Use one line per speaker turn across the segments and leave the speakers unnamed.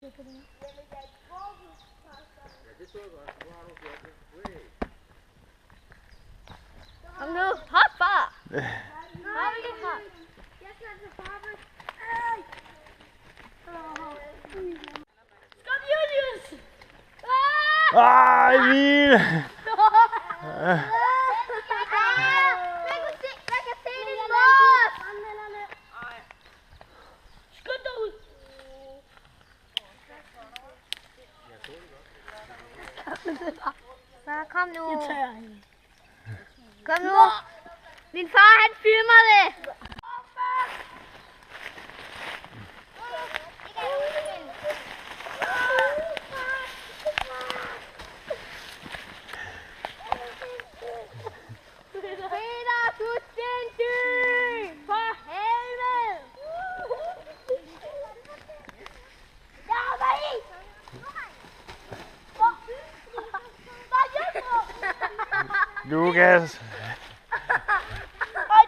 Kom nu, hop bare! Hop ikke her! Kom Julius!
Ej, Emil!
Man kan se din båd! Skynd dig ud! Kom nu! Kom nu! Min far han filmer det! Peter, du er sindssyg! For helvede! Jeg hopper i! Bare hjælp mig!
Lukas!
Ej,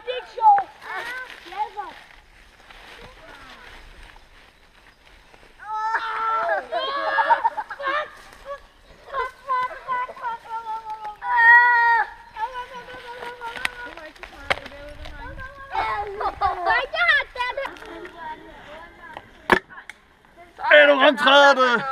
det er ikke sjovt! Hjælp mig!
Ej, du ramtræder det!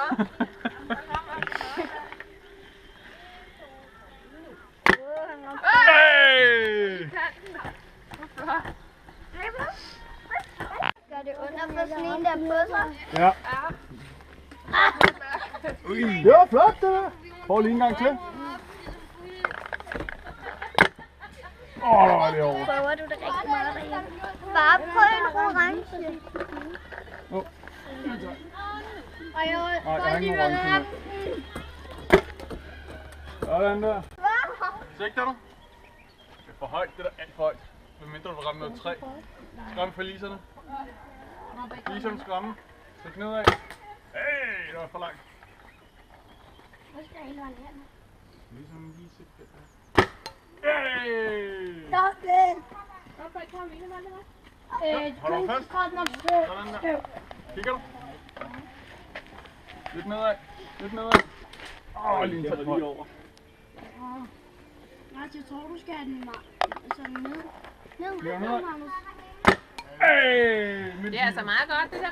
Gør det under for sådan en, der på sig?
Ja. Det var flot, det der. Prøv lige en gang til. Der var det over.
Prøver du det rigtig meget derhjemme? Bare prøv en orange.
Nej, jeg har ingen orange med. Sådan der. Sigter du? Det er for højt, det der er alt for højt. Hvad mindre du rammer noget træ. Skræm for liserne. Liserne skræmme. Sæt nedad. Hey, det var for langt.
Hvor skal jeg hele vejen hen?
Ligesom lige sigter der. Hey!
Stop det!
Hold du fast. Sådan der. Kigger du? Lidt nedad. Lidt nedad. Lige en tæt over.
Jeg tror, du skal have den sådan ned.
Hey!
Det er altså meget godt, det der.